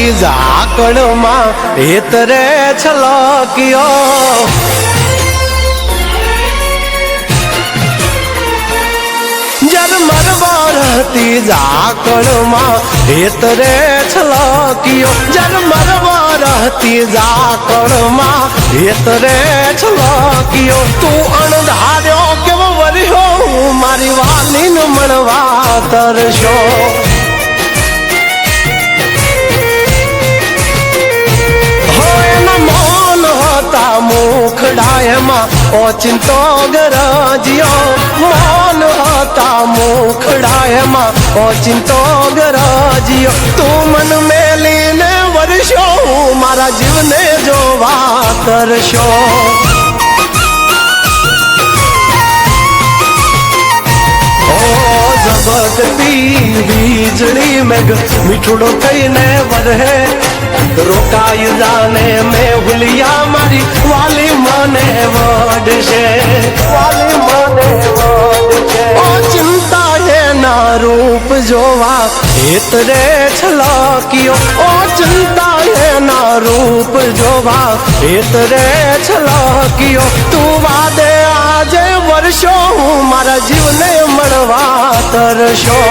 હતી ઝાકળમાં હેતરે છલક્યો ઝરમર હતી ઝાકળમાં હેતરે છલક્યો ઝરમર હતી ઝાકળમાં હેતરે છલક્યો તું અણધાર્યો કેવો વર્યો મારી વાલીને મળવા તરશો મુખડાયમાં ઓચિંતો ગરજ્યો મોન હતા મુખડાયમાં ઓચિંતો ગરજ્યો તું મન મેલીને વર્ષો મારા જીવને જોવા તરશો ઝબકતી વીજળી મેઘ મીઠુડો કહીને વરહે રોકાઈ જાને મેં ભૂલિયા મારી વાલી મને વડશે વાલી મને વડશે ઓ ચિંતા એના રૂપ જોવા હેતરે છલક્યો ઓ ચિંતા એના રૂપ જોવા હેતરે છલક્યો તું વાદે આજે વર્ષો મારા જીવને મળવા તરશો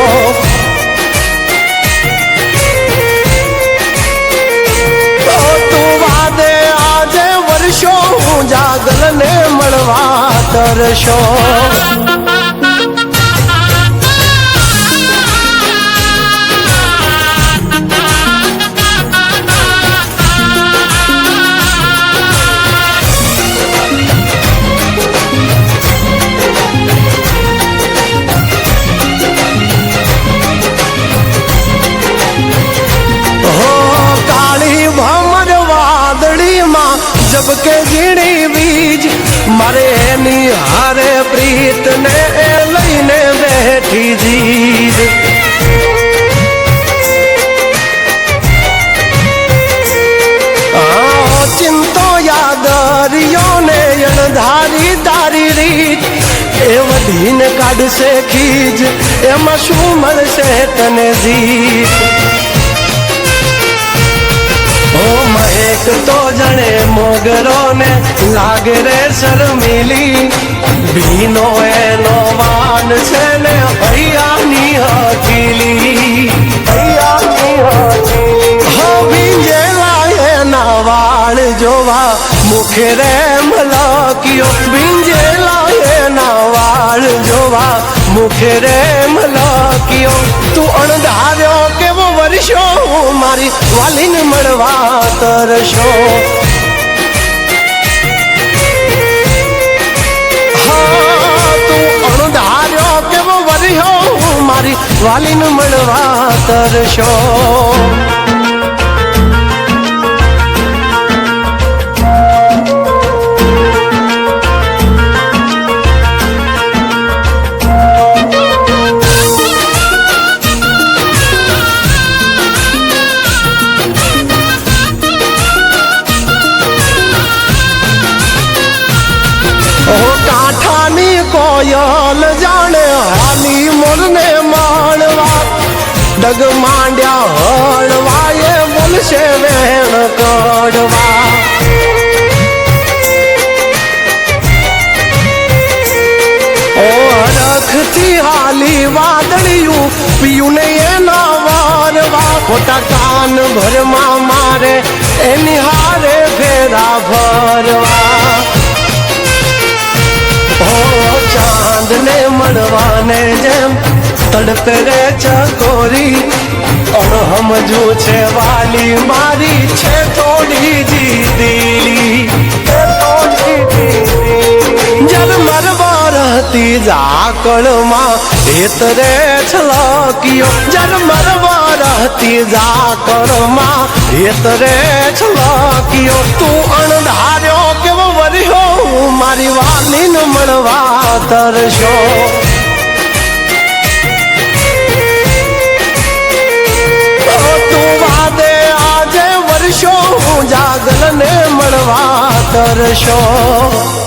જાગલને મળવા તરશો જબકે ઝીણી બીજ મારે એની હારે પ્રીત ને લઈને બેઠી જીદ ચિંતો યાદરિયો ને અણધારી તારી રીત એ વધીને કાઢશે ખીજ એમાં શું મળશે તને જીત મહેક તો જણે મોગરો ને લાગે રે શર્મિલી ભીનો એનો વાન છે ને હૈયાની હકીલી હો ભીંજેલા એના વાળ જોવા મુખે રે મલક્યો ભીંજેલા એના વાળ જોવા મુખે રે મલક્યો તું અણધાર્યો કેવો વર્ષો મારી વાલીને મળવા તરશો હા તું અણધાર્યો કેવો વર્યો મારી વાલીને મળવા તરશો કાંઠાની કોયલ જાણે હાલી મોરને માણવા ડગ માંડ્યા હળવા એ બોલશે વેણ કડવા ઓ રખથી હાલી વાદળિયું પીયું ને એના વારવા ખોટા કાન ભરમાં મારે એની હારે ફેરા ભરવા ચાંદ ને મળવાને જેમ તડપે રે ચકોરી અણહમજુ છે વાલી મારી છે થોડી જીદીલી ઝરમર હતી ઝાકળમાં હેતરે છલક્યો ઝરમર હતી ઝાકળમાં હેતરે છલક્યો તું અણધાર્યો કેવો વર્યો મારી વાલીને મળવા તરશો તું વાદે આજે વર્ષો જાગલને મળવા તરશો